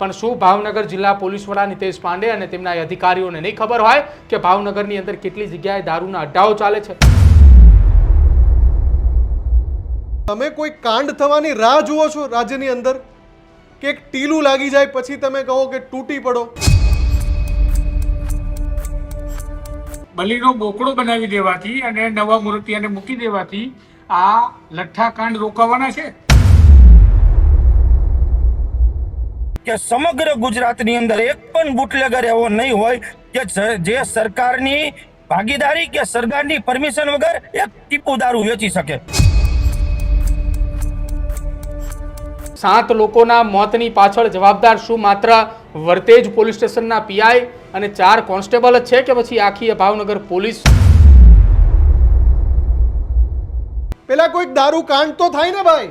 પણ શું ભાવનગર જિલ્લા પોલીસ વડા નિતેશ પાંડે અને તેમના અધિકારીઓને નહીં ખબર હોય કે ભાવનગરની અંદર કેટલી જગ્યાએ દારૂના અડ્ડાઓ ચાલે છે? તમે કોઈ કાંડ થવાની રાહ જુઓ છો રાજ્યની અંદર કે એક ટીલું લાગી જાય પછી તમે કહો કે તૂટી પડો? બલીનો બોકડો બનાવી દેવાથી અને નવા મૂર્તિઓને મૂકી દેવાથી આ લઠ્ઠાકાંડ રોકાવાના છે કે સમગ્ર ગુજરાતની અંદર એક પણ બુટલેગર એવો નહીં હોય કે જે સરકારની ભાગીદારી કે સરકારની પરમિશન વગર એક ટીપુ દારૂ વેચી શકે. 7 લોકોના મોતની પાછળ જવાબદાર શું માત્ર વર્તેજ પોલીસ સ્ટેશનના પીઆઈ અને 4 કોન્સ્ટેબલ જ છે કે પછી આખી ભાવનગર પોલીસ? પેલા કોઈક દારૂ કાંડ તો થાય ને ભાઈ,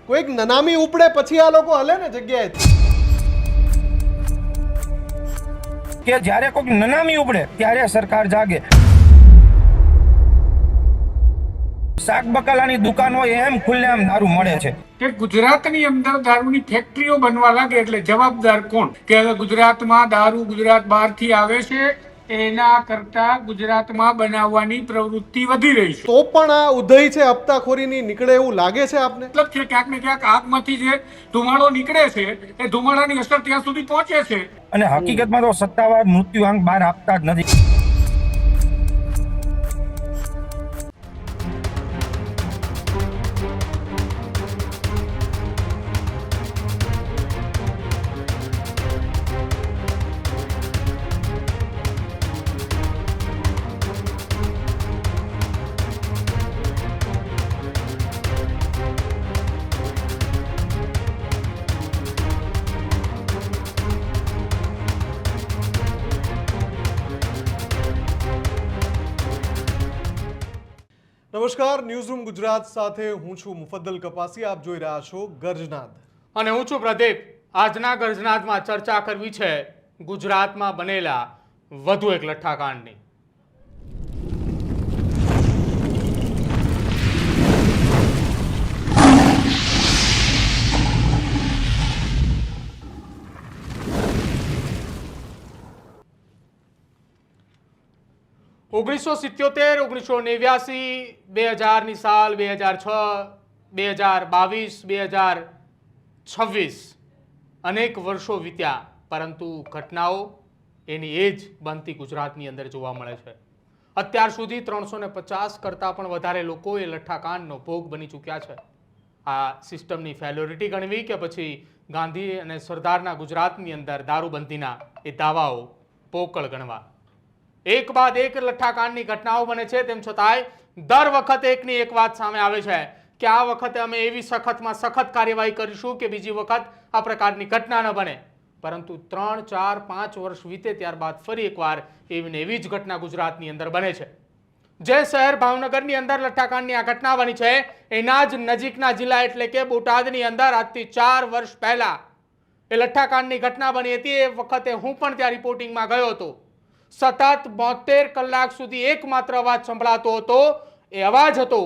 કોઈક નનામી ઉપડે પછી આ લોકો હલે ને જગ્યાએથી. કે જ્યારે કોઈક નનામી ઉપડે ત્યારે સરકાર જાગે. શાક બકાલાની દુકાન હોય એમ ખુલ્લેઆમ દારૂ મળે છે. કે ગુજરાતની અંદર દારૂની ફેક્ટરીઓ બનવા લાગે એટલે જવાબદાર કોણ? કે હવે ગુજરાતમાં દારૂ ગુજરાત બહારથી આવે છે એના કરતા ગુજરાતમાં બનાવવાની પ્રવૃત્તિ વધી રહી છે. તો પણ આ ઉદય છે હપ્તાખોરીની નીકળે એવું લાગે છે આપને? મતલબ છે ક્યાંક ને ક્યાંક આગમાંથી જે ધુમાડો નીકળે છે એ ધુમાડાની અસર ત્યાં સુધી પહોંચે છે. અને હકીકતમાં તો સત્તાવાર મૃત્યુઆંક બહાર આપતા જ નથી. નમસ્કાર, ન્યૂઝરૂમ ગુજરાત સાથે હું છું મુફદ્દલ કપાસી. આપ જોઈ રહ્યા છો ગર્જનાદ અને હું છું પ્રદીપ. આજના ગર્જનાદમાં ચર્ચા કરવી છે ગુજરાતમાં બનેલા વધુ એક લઠ્ઠાકાંડની. ઓગણીસો 77, 1989, 2000ની સાલ, 2006, 2022, 2026 અનેક વર્ષો વીત્યા, પરંતુ ઘટનાઓ એની એ જ બનતી ગુજરાતની અંદર જોવા મળે છે. અત્યાર સુધી 350 કરતાં પણ વધારે લોકો એ લઠ્ઠાકાંડનો ભોગ બની ચૂક્યા છે. આ સિસ્ટમની ફેલ્યોરિટી ગણવી કે પછી ગાંધી અને સરદારના ગુજરાતની અંદર દારૂબંધીના એ દાવાઓ પોકળ ગણવા? એક બાદ એક લઠ્ઠાકાંડની ઘટનાઓ બને છે, તેમ છતાંય દર વખતે એકની એક વાત સામે આવે છે કે આ વખતે અમે એવી સખતમાં સખત કાર્યવાહી કરીશું કે બીજી વખત આ પ્રકારની ઘટના ન બને. પરંતુ 3, 4, 5 વર્ષ વીતે ત્યારબાદ ફરી એકવાર એવી ને એવી જ ઘટના ગુજરાતની અંદર બને છે. જે શહેર ભાવનગરની અંદર લઠ્ઠાકાંડની આ ઘટના બની છે એના જ નજીકના જિલ્લા એટલે કે બોટાદની અંદર આજથી 4 વર્ષ પહેલા એ લઠ્ઠાકાંડની ઘટના બની હતી. એ વખતે હું પણ ત્યાં રિપોર્ટિંગમાં ગયો હતો. સતત 72 કલાક સુધી એકમાત્ર અવાજ સંભળાતો હતો, એ અવાજ હતો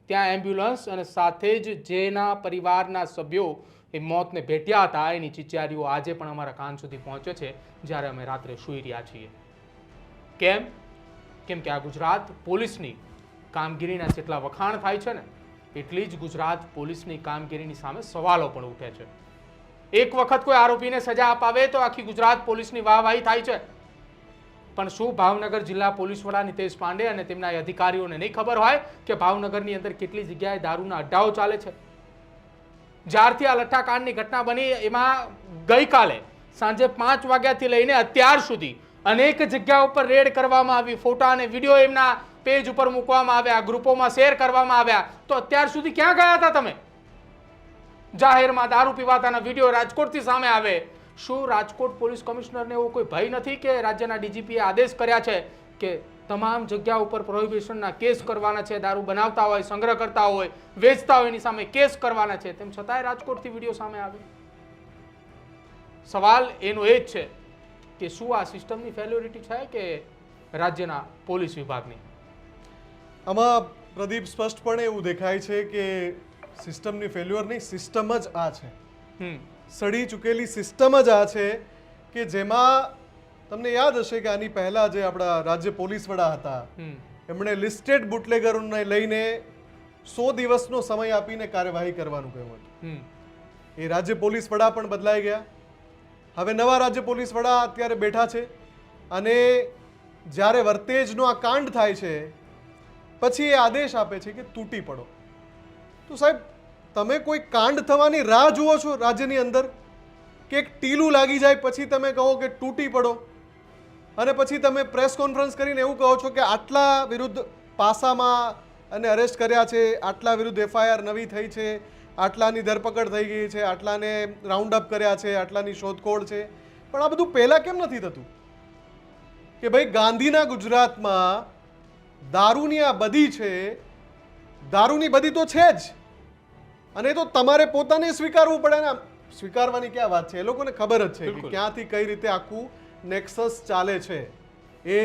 ત્યાં એમ્બ્યુલન્સ અને સાથે જ જેના પરિવારના સભ્યો એ મોતને ભેટ્યા હતા એની ચિચિયારીઓ આજે પણ અમારા કાન સુધી પહોંચે છે જ્યારે અમે રાત્રે સૂઈ રહ્યા છીએ. કેમ? કેમ કે આ ગુજરાત પોલીસની કામગીરીના જેટલા વખાણ થાય છે ને એટલી જ ગુજરાત પોલીસની કામગીરીની સામે સવાલો પણ ઉઠે છે. એક વખત કોઈ આરોપીને સજા અપાવે તો આખી ગુજરાત પોલીસની વાહવાહી થાય છે. પણ શું ભાવનગર જિલ્લા પોલીસ વડા નિતેશ પાંડે અને તેમના અધિકારીઓને નહીં ખબર હોય કે ભાવનગરની અંદર કેટલી જગ્યાએ દારૂના અડ્ડાઓ ચાલે છે? જ્યારથી આ લઠ્ઠાકાંડની ઘટના બની એમાં ગઈકાલે સાંજે 5 વાગ્યાથી લઈને અત્યાર સુધી અનેક જગ્યા ઉપર રેડ કરવામાં આવી, ફોટા અને વિડીયો એમના પેજ ઉપર મૂકવામાં આવ્યા, ગ્રુપોમાં શેર કરવામાં આવ્યા. તો અત્યાર સુધી ક્યાં ગયા હતા તમે? જાહેરમાં દારૂ પીવાતાના વિડીયો રાજકોટથી સામે આવે. શું રાજકોટ પોલીસ કમિશનરને એવો કોઈ ભય નથી કે રાજ્યના ડીજીપીએ આદેશ કર્યા છે કે તમામ જગ્યા ઉપર પ્રોહિબિશનના કેસ કરવાના છે, દારૂ બનાવતા હોય, સંગ્રહ કરતા હોય, વેચતા હોય એની સામે કેસ કરવાના છે, તેમ છતાંય રાજકોટથી વિડીયો સામે આવે? સવાલ એનો એ જ છે કે શું આ સિસ્ટમની ફેલ્યોરિટી છે કે રાજ્યના પોલીસ વિભાગની? આમાં પ્રદીપ સ્પષ્ટપણે એવું દેખાય છે કે સિસ્ટમની ફેલ્યુઅર નહીં, સિસ્ટમ જ આ છે. સડી ચૂકેલી સિસ્ટમ જ આ છે કે જેમાં તમને યાદ હશે કે આની પહેલા જે આપણા રાજ્ય પોલીસ વડા હતા એમણે લિસ્ટેડ બુટલેગરોને લઈને 100 દિવસનો સમય આપીને કાર્યવાહી કરવાનું કહ્યું હતું. એ રાજ્ય પોલીસ વડા પણ બદલાઈ ગયા. હવે નવા રાજ્ય પોલીસ વડા અત્યારે બેઠા છે અને જ્યારે વર્તેજનો આ કાંડ થાય છે પછી એ આદેશ આપે છે કે તૂટી પડો. તો સાહેબ તમે કોઈ કાંડ થવાની રાહ જુઓ છો રાજ્યની અંદર કે એક ટીલું લાગી જાય પછી તમે કહો કે તૂટી પડો અને પછી તમે પ્રેસ કોન્ફરન્સ કરીને એવું કહો છો કે આટલા વિરુદ્ધ પાસામાં અને અરેસ્ટ કર્યા છે, આટલા વિરુદ્ધ એફઆઈઆર નવી થઈ છે, આટલાની ધરપકડ થઈ ગઈ છે, આટલાને રાઉન્ડ અપ કર્યા છે, આટલાની શોધખોળ છે. પણ આ બધું પહેલાં કેમ નથી થતું કે ભાઈ ગાંધીના ગુજરાતમાં દારૂની આ બધી છે, દારૂની બધી તો છે જ અને એ તો તમારે પોતાને સ્વીકારવું પડે ને. સ્વીકારવાની ક્યાં વાત છે, એ લોકોને ખબર જ છે કે ક્યાંથી કઈ રીતે આખું નેક્સસ ચાલે છે. એ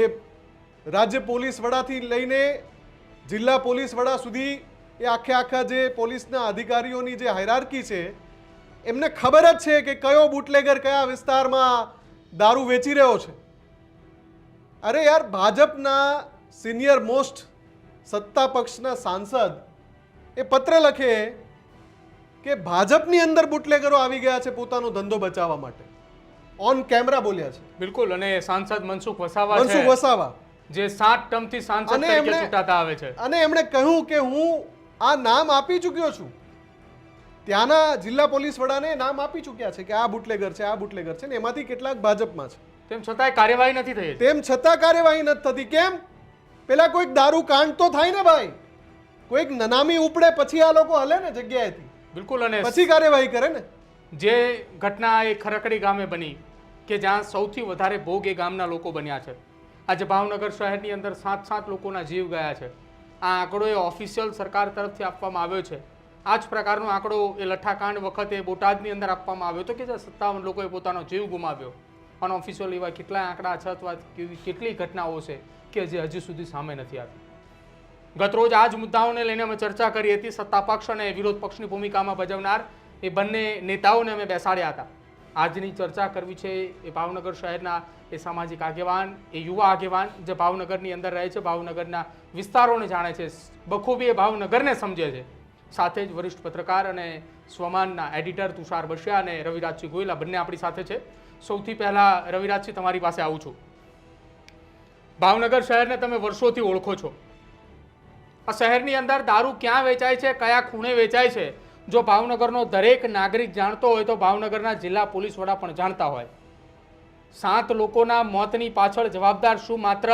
રાજ્ય પોલીસ વડાથી લઈને જિલ્લા પોલીસ વડા સુધી એ આખા જે પોલીસના અધિકારીઓની જે હાયરાર્કી છે એમને ખબર જ છે કે કયો બુટલેગર કયા વિસ્તારમાં દારૂ વેચી રહ્યો છે. અરે યાર, ભાજપના સિનિયર મોસ્ટ સત્તા પક્ષના સાંસદ એ પત્ર લખે કે ભાજપની અંદર બુટલેગરો આવી ગયા છે પોતાનો ધંધો બચાવવા માટે. ઓન કેમેરા બોલ્યા છે. બિલકુલ. અને સાંસદ મનસુખ વસાવા છે, મનસુખ વસાવા જે 7 ટર્મથી સાંસદ તરીકે ચૂંટાતા આવે છે, અને એમણે કહ્યું કે હું આ નામ આપી ચૂક્યો છું. ત્યાંના જિલ્લા પોલીસ વડાને નામ આપી ચૂક્યા છે કે આ બુટલેગર છે, આ બુટલેગર છે, ને એમાંથી કેટલાક ભાજપમાં છે. તેમ છતાંય કાર્યવાહી નથી થઈ. તેમ છતાં કાર્યવાહી નથી થતી. કેમ? પેલા કોઈક દારૂ કાંડ તો થાય ને ભાઈ, કોઈક નનામી ઉપડે પછી આ લોકો હલે ને જગ્યાએથી. બિલકુલ. અને પછી કાર્યવાહી કરે ને. જે ઘટના એ ખરકડી ગામે બની કે જ્યાં સૌથી વધારે ભોગ એ ગામના લોકો બન્યા છે. આજે ભાવનગર શહેરની અંદર 7 લોકોના જીવ ગયા છે. આ આંકડો એ ઓફિશિયલ સરકાર તરફથી આપવામાં આવ્યો છે. આ જ પ્રકારનો આંકડો એ લઠ્ઠાકાંડ વખતે બોટાદની અંદર આપવામાં આવ્યો હતો કે જ્યાં 57 લોકોએ પોતાનો જીવ ગુમાવ્યો. અનઓફિશિયલ એવા કેટલાય આંકડા છે અથવા કેટલી ઘટનાઓ છે કે જે હજી સુધી સામે નથી આવી. ગતરોજ આ જ મુદ્દાઓને લઈને અમે ચર્ચા કરી હતી. સત્તા પક્ષ અને વિરોધ પક્ષની ભૂમિકામાં ભજવનાર એ બંને નેતાઓને અમે બેસાડ્યા હતા. આજની ચર્ચા કરવી છે એ ભાવનગર શહેરના એ સામાજિક આગેવાન, એ યુવા આગેવાન જે ભાવનગરની અંદર રહે છે, ભાવનગરના વિસ્તારોને જાણે છે, બખૂબી એ ભાવનગરને સમજે છે. સાથે જ વરિષ્ઠ પત્રકાર અને સ્વમાનના એડિટર તુષાર બસિયા અને રવિરાજસિંહ ગોયલા બંને આપણી સાથે છે. સૌથી પહેલા રવિરાજસિંહ, તમારી પાસે આવું છું. ભાવનગર શહેરને તમે વર્ષોથી ઓળખો છો. આ શહેરની અંદર દારૂ ક્યાં વેચાય છે, કયા ખૂણે વેચાય છે, જો ભાવનગરનો દરેક નાગરિક જાણતો હોય તો ભાવનગરના જિલ્લા પોલીસ વડા પણ જાણતા હોય. 7 લોકોના મોતની પાછળ જવાબદાર શું માત્ર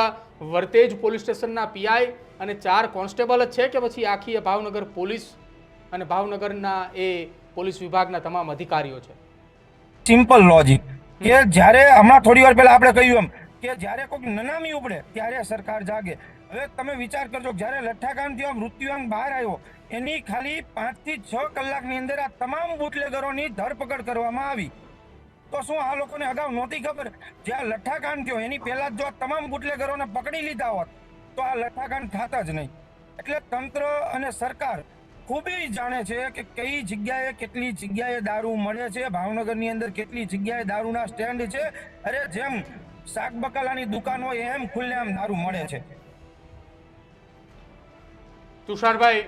વર્તેજ પોલીસ સ્ટેશનના પીઆઈ અને 4 કોન્સ્ટેબલ જ છે કે પછી આખી ભાવનગર પોલીસ અને ભાવનગરના એ પોલીસ વિભાગના તમામ અધિકારીઓ છે? સિમ્પલ લોજિક કે જ્યારે હમણાં થોડી વાર પહેલા આપણે કહ્યું એમ કે જ્યારે કોઈક નનામી ઉપડે ત્યારે સરકાર જાગે. હવે તમે વિચાર કરજો, જ્યારે લઠ્ઠાકાંડથી મૃત્યુઆંક બહાર આવ્યો એની ખાલી 5 થી 6 કલાકની અંદર આ તમામ બુટલેગરોની ધરપકડ કરવામાં આવી. તો શું આ લોકોને અગાઉ નહોતી ખબર? જ્યાં લઠ્ઠાકાંડ થયો એની પહેલા જો તમામ બુટલેગરોને પકડી લીધા હોત તો આ લઠ્ઠાકાંડ થતા જ નહીં. એટલે તંત્ર અને સરકાર ખૂબ જાણે છે કે કઈ જગ્યાએ કેટલી જગ્યાએ દારૂ મળે છે, ભાવનગરની અંદર કેટલી જગ્યાએ દારૂના સ્ટેન્ડ છે. અરે જેમ શાક બકાલાની દુકાન હોય એમ ખુલ્લેઆમ દારૂ મળે છે. તુષારભાઈ,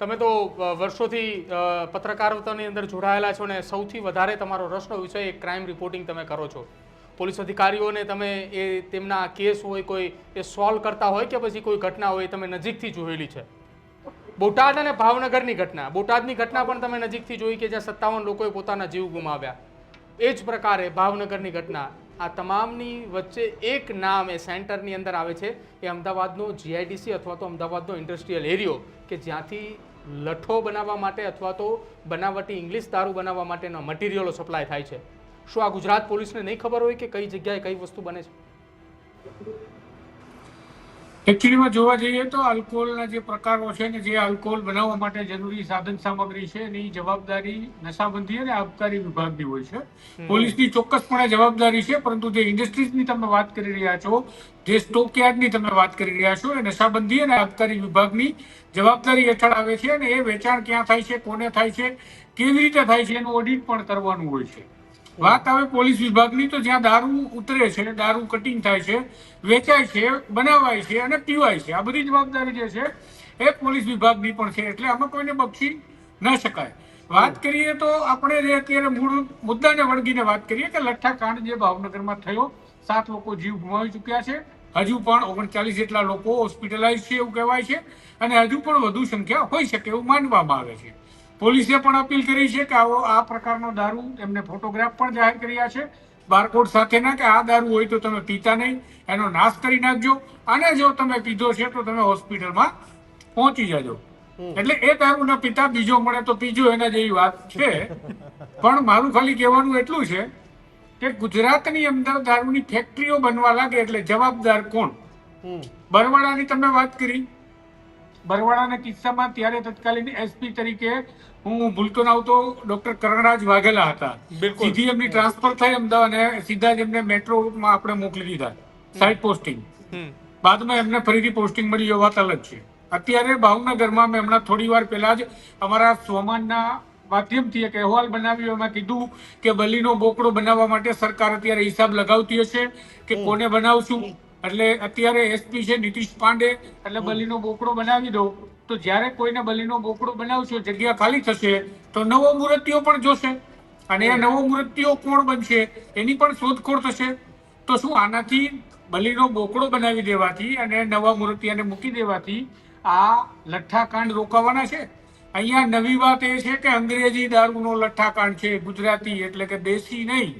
તમે તો વર્ષોથી પત્રકારતાની અંદર જોડાયેલા છો ને સૌથી વધારે તમારો રસનો વિષય એક ક્રાઇમ રિપોર્ટિંગ તમે કરો છો. પોલીસ અધિકારીઓને તમે એ તેમના કેસ હોય કોઈ એ સોલ્વ કરતા હોય કે પછી કોઈ ઘટના હોય તમે નજીકથી જોયેલી છે. બોટાદ અને ભાવનગરની ઘટના, બોટાદની ઘટના પણ તમે નજીકથી જોઈ કે જ્યાં 57 લોકોએ પોતાના જીવ ગુમાવ્યા. એ જ પ્રકારે ભાવનગરની ઘટના, આ તમામની વચ્ચે એક નામ એ સેન્ટરની અંદર આવે છે, એ અમદાવાદનો જીઆઈડીસી અથવા તો અમદાવાદનો ઇન્ડસ્ટ્રીયલ એરિયો કે જ્યાંથી લઠ્ઠો બનાવવા માટે અથવા તો બનાવટી ઇંગ્લિશ દારૂ બનાવવા માટેના મટીરિયલો સપ્લાય થાય છે. શું આ ગુજરાત પોલીસને નહીં ખબર હોય કે કઈ જગ્યાએ કઈ વસ્તુ બને છે? એકચ્યુઅલીમાં જોવા જઈએ તો આલ્કોહોલના જે પ્રકારો છે ને જે આલ્કોહોલ બનાવવા માટે જરૂરી સાધન સામગ્રી છે એની જવાબદારી નશાબંધી અને આબકારી વિભાગની હોય છે. પોલીસની ચોક્કસપણે જવાબદારી છે, પરંતુ જે ઇન્ડસ્ટ્રીઝની તમે વાત કરી રહ્યા છો, જે સ્ટોકયાર્ડની તમે વાત કરી રહ્યા છો, એ નશાબંધી અને આબકારી વિભાગની જવાબદારી હેઠળ આવે છે અને એ વેચાણ ક્યાં થાય છે, કોને થાય છે, કેવી રીતે થાય છે એનું ઓડિટ પણ કરવાનું હોય છે. વાત આવે પોલીસ વિભાગની તો જ્યાં દારૂ ઉતરે છે, દારૂ કટિંગ થાય છે, વેચાય છે, બનાવાય છે અને પીવાય છે, આ બધી જવાબદારી જે છે એ પોલીસ વિભાગની પણ છે. એટલે આમાં કોઈને બક્ષી ન શકાય. વાત કરીએ તો આપણે જે અત્યારે મૂળ મુદ્દાને વળગીને વાત કરીએ કે લઠ્ઠાકાંડ જે ભાવનગરમાં થયો, 7 લોકો જીવ ગુમાવી ચૂક્યા છે, હજુ પણ 39 જેટલા લોકો હોસ્પિટલાઇઝ છે એવું કહેવાય છે અને હજુ પણ વધુ સંખ્યા હોઈ શકે એવું માનવામાં આવે છે. પોલીસે પણ અપીલ કરી છે કે આવો આ પ્રકારનો દારૂ, એમને ફોટોગ્રાફ પણ જાહેર કર્યા છે બારકોડ સાથેના, કે આ દારૂ હોય તો તમે પીતા નહીં, એનો નાશ કરી નાખજો અને જો તમે પીધો છે તો તમે હોસ્પિટલમાં પહોંચી જજો. એટલે એ દારૂ ના પીતા બીજો મળે તો પીજો, એના જેવી વાત છે. પણ મારું ખાલી કહેવાનું એટલું છે કે ગુજરાતની અંદર દારૂની ફેક્ટરીઓ બનવા લાગે એટલે જવાબદાર કોણ? બરવાડાની તમે વાત કરી, બરવાડાના કિસ્સામાં ત્યારે તત્કાલીન એસપી તરીકે હું ભૂલતો ના આવતો ડોક્ટર કરણરાજ વાઘેલા હતા. સીધી એમની ટ્રાન્સફર થઈ અમદાવાદ અને સીધા જ એમને મેટ્રોમાં આપણે મોકલી દીધા, સાઇડ પોસ્ટિંગ. બાદમાં એમને ફરીથી પોસ્ટિંગ મળી, એ વાત અલગ છે. અત્યારે ભાવનગરમાં મેં હમણાં થોડી વાર પહેલા જ અમારા સોમાનના માધ્યમથી એક અહેવાલ બનાવ્યો, એમાં કીધું કે બલીનો બોકડો બનાવવા માટે સરકાર અત્યારે હિસાબ લગાવતી હશે કે કોને બનાવશું. એટલે અત્યારે એસપી છે નીતિશ પાંડે, એટલે બલીનો બોકડો બનાવી દો, તો જ્યારે કોઈને બલીનો બોકડો બનાવશો, જગ્યા ખાલી થશે તો નવો મૂર્તિઓ પણ જોશે અને એ નવો મૂર્તિઓ કોણ બનશે એની પણ શોધખોળ થશે. તો શું આનાથી બલીનો બોકડો બનાવી દેવાથી અને નવા મૂર્તિઓને મૂકી દેવાથી આ લઠ્ઠાકાંડ રોકાવાના છે? અહીંયા નવી વાત એ છે કે અંગ્રેજી દારૂનો લઠ્ઠાકાંડ છે, ગુજરાતી એટલે કે દેશી નહીં.